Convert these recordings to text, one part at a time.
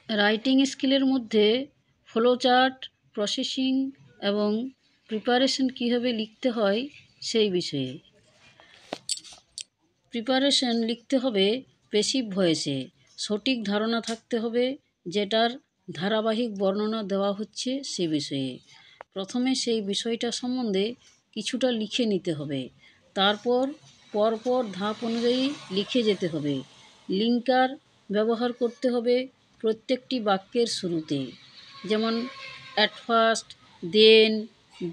Writing স্কিলের মধ্যে flowchart, processing এবং প্রিপারেশন কীভাবে লিখতে হয় সেই বিষয়ে। প্রিপারেশন লিখতে হবে প্যাসিভ ভয়েসে, সঠিক ধারণা থাকতে হবে যেটার ধারাবাহিক বর্ণনা দেওয়া হচ্ছে সে বিষয়ে। প্রথমে সেই বিষয়টা সম্বন্ধে কিছুটা লিখে নিতে হবে, তারপর পরপর ধাপ অনুযায়ী লিখে যেতে হবে। লিঙ্কার ব্যবহার করতে হবে প্রত্যেকটি বাক্যের শুরুতে, যেমন at first, then,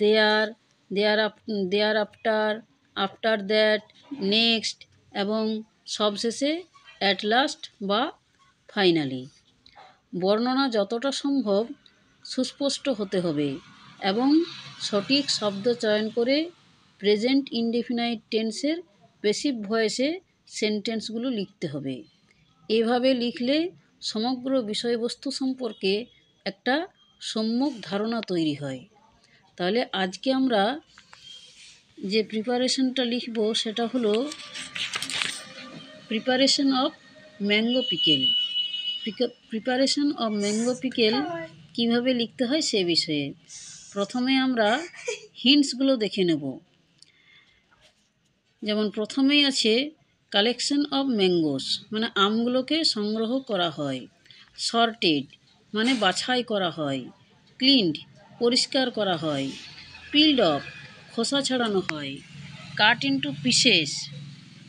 there, thereafter, after that, next এবং সবশেষে অ্যাট লাস্ট বা ফাইনালি। বর্ণনা যতটা সম্ভব সুস্পষ্ট হতে হবে এবং সঠিক শব্দ চয়ন করে প্রেজেন্ট ইনডেফিনাইট টেন্সের প্যাসিভ ভয়েসে সেন্টেন্সগুলো লিখতে হবে। এভাবে লিখলে সমগ্র বিষয়বস্তু সম্পর্কে একটা সম্যক ধারণা তৈরি হয়। তাহলে আজকে আমরা যে প্রিপারেশনটা লিখব সেটা হলো preparation of mango pickle. Preparation of mango pickle কীভাবে লিখতে হয় সে বিষয়ে। প্রথমে আমরা হিন্টসগুলো দেখে নেব। যেমন প্রথমেই আছে কালেকশন অফ ম্যাঙ্গোস, মানে আমগুলোকে সংগ্রহ করা হয়। সর্টেড মানে বাছাই করা হয়। ক্লিনড পরিষ্কার করা হয়। পিলড অফ খোসা ছাড়ানো হয়। কাট ইন্টু পিসেস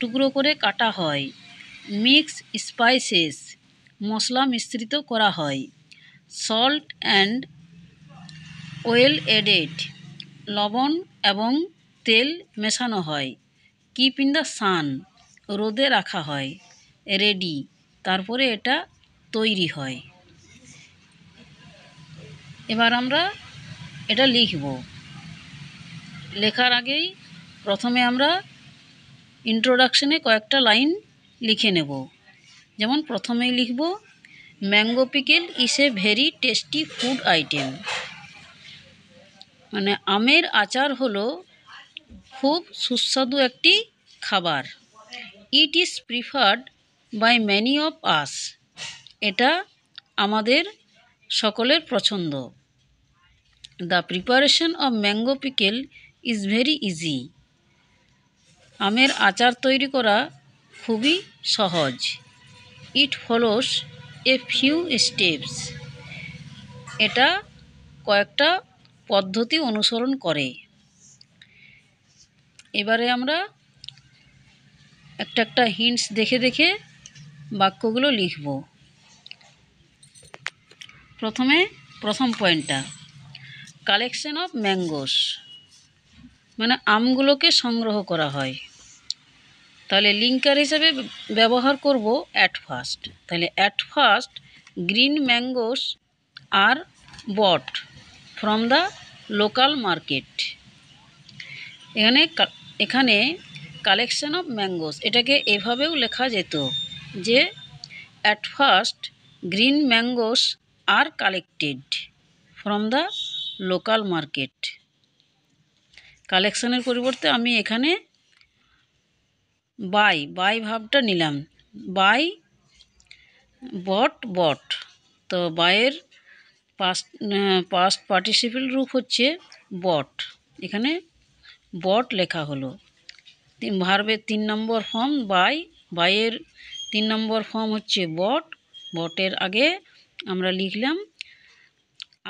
টুকরো করে কাটা হয়। মিক্স স্পাইসেস মশলা মিশ্রিত করা হয়। সল্ট অ্যান্ড ওয়েল এডেড লবণ এবং তেল মেশানো হয়। কিপ ইন দ্য সান রোদে রাখা হয়। রেডি তারপরে এটা তৈরি হয়। এবার আমরা এটা লিখব। লেখার আগেই প্রথমে আমরা ইন্ট্রোডাকশনে কয়েকটা লাইন লিখে নেব। যেমন প্রথমেই লিখব mango pickle is a very tasty food item, মানে আমের আচার হলো খুব সুস্বাদু একটি খাবার। It is preferred by many of us এটা আমাদের সকলের পছন্দ। The preparation of mango pickle is very easy আমের আচার তৈরি করা খুবই সহজ। It follows a few steps এটা কয়েকটা পদ্ধতি অনুসরণ করে। এবারে আমরা একটা একটা হিন্টস দেখে দেখে বাক্যগুলো লিখব। প্রথমে প্রথম পয়েন্টটা কালেকশন অফ ম্যাঙ্গোস, মানে আমগুলোকে সংগ্রহ করা হয়। তাহলে লিঙ্কার হিসেবে ব্যবহার করব অ্যাট ফার্স্ট। তাহলে at first green mangoes are bought from the local market. এখানে কালেকশন অফ ম্যাঙ্গোস এটাকে এভাবেও লেখা যেত যে at first green mangoes are collected from the local market. কালেকশনের পরিবর্তে আমি এখানে বাই ভাবটা নিলাম। বাই বট তো বাইয়ের পাস্ট পার্টিসিপেল রূপ হচ্ছে বট, এখানে বট লেখা হলো। ভার্বের 3 নম্বর ফর্ম বাইয়ের 3 নম্বর ফর্ম হচ্ছে বটের আগে আমরা লিখলাম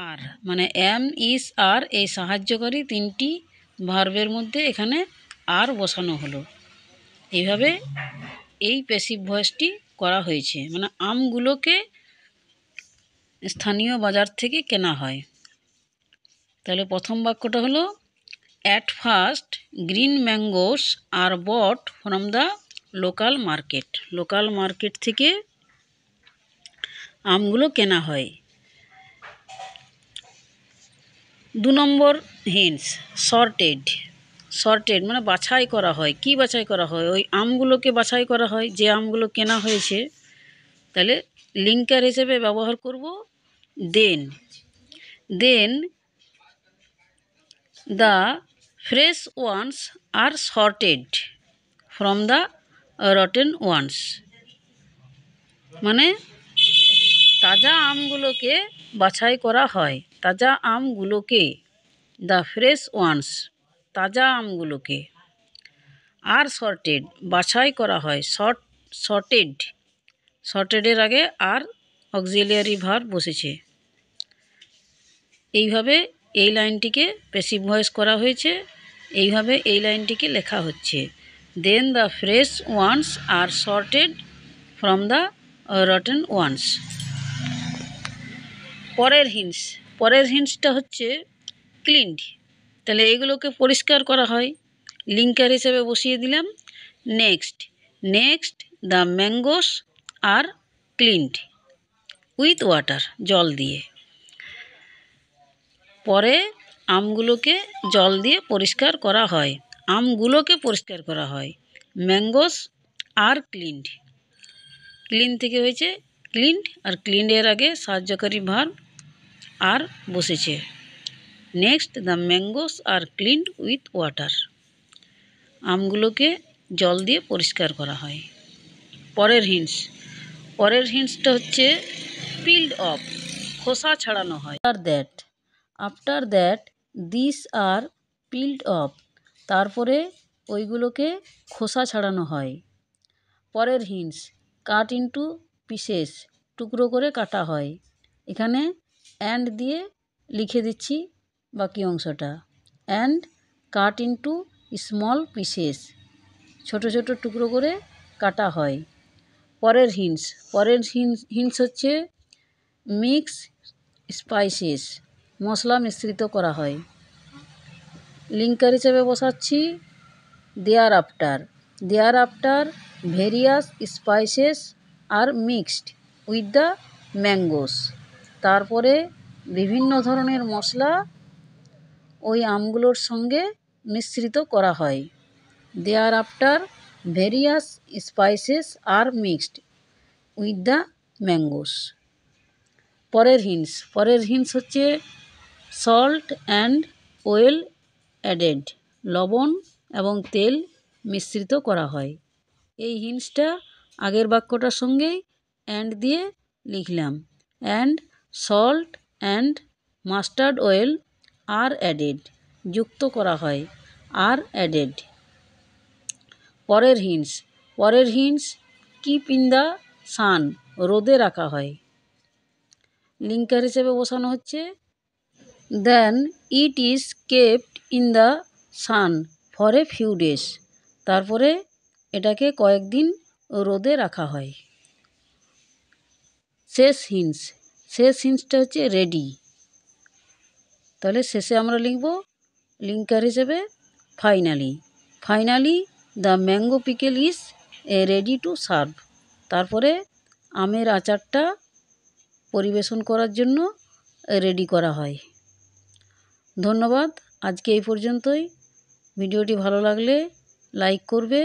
আর, মানে এম ইস আর এই সাহায্যকারী 3টি ভার্বের মধ্যে এখানে আর বসানো হলো। এইভাবে এই প্যাসিভ ভয়েসটি করা হয়েছে, মানে আমগুলোকে স্থানীয় বাজার থেকে কেনা হয়। তাহলে প্রথম বাক্যটা হলো at first green mangoes are bought from the local market. Local market থেকে আমগুলো কেনা হয়। 2 নম্বর হিন্টস সর্টেড মানে বাছাই করা হয়। কি বাছাই করা হয়? ওই আমগুলোকে বাছাই করা হয় যে আমগুলো কেনা হয়েছে। তাহলে লিঙ্কার হিসেবে ব্যবহার করব then the fresh ones are sorted from the rotten ones, মানে তাজা আমগুলোকে বাছাই করা হয়। তাজা আমগুলোকে, দ্য ফ্রেশ ওয়ান্স, তাজা আমগুলোকে। আর সর্টেড, বাছাই করা হয়। সর্টেড, সর্টেডের আগে আর অক্সিলিয়ারি ভার্ব বসেছে। এইভাবে এই লাইনটিকে প্যাসিভ ভয়েস করা হয়েছে, এইভাবে এই লাইনটিকে লেখা হচ্ছে। Then the fresh ones are sorted from the rotten ones. পরের হিন্টসটা হচ্ছে ক্লিনড। তাহলে এগুলোকে পরিষ্কার করা হয়, লিঙ্কার হিসেবে বসিয়ে দিলাম next the mangoes are cleaned with water, জল দিয়ে। পরে আমগুলোকে জল দিয়ে পরিষ্কার করা হয়, আমগুলোকে পরিষ্কার করা হয়। ম্যাঙ্গোস আর ক্লিনড, ক্লিন থেকে হয়েছে ক্লিনড, আর ক্লিনডের আগে সাহায্যকারী ভার্ব আর বসেছে। Next the mangoes are cleaned with water, আমগুলোকে জল দিয়ে পরিষ্কার করা হয়। পরের হিন্টসটা হচ্ছে পিলড অফ, খোসা ছাড়ানো হয়। After that this are peeled off, তারপরে ওইগুলোকে খোসা ছাড়ানো হয়। পরের হিন্টস কাট ইনটু পিসেস, টুকরো করে কাটা হয়। এখানে অ্যান্ড দিয়ে লিখে দিচ্ছি বাকি অংশটা। And cut into small pieces, ছোট ছোট টুকরো করে কাটা হয়। পরের হিন্টস হচ্ছে মিক্স স্পাইসেস, মশলা মিশ্রিত করা হয়। লিঙ্কার হিসেবে বসাচ্ছি thereafter various spices are mixed with the mangoes, তারপরে বিভিন্ন ধরনের মশলা ওই আমগুলোর সঙ্গে মিশ্রিত করা হয়। Thereafter various spices are mixed with the mangoes. পরের হিন্টস হচ্ছে সল্ট অ্যান্ড ওয়েল অ্যাডেড, লবণ এবং তেল মিশ্রিত করা হয়। এই হিন্টসটা আগের বাক্যটার সঙ্গেই অ্যান্ড দিয়ে লিখলাম। And salt and mustard oil are added, যুক্ত করা হয়, আর অ্যাডেড। পরের hints keep in the sun, রোদে রাখা হয়। লিঙ্কার হিসেবে বসানো হচ্ছে then it is kept in the sun for a few days, তারপরে এটাকে কয়েকদিন রোদে রাখা হয়। শেষ হিন্টসটা হচ্ছে রেডি, তাহলে শেষে আমরা লিখব লিঙ্কার হিসেবে finally the mango pickle is ready to serve, তারপরে আমের আচারটা পরিবেশন করার জন্য রেডি করা হয়। ধন্যবাদ, আজকে এই পর্যন্তই। ভিডিওটি ভালো লাগলে লাইক করবে।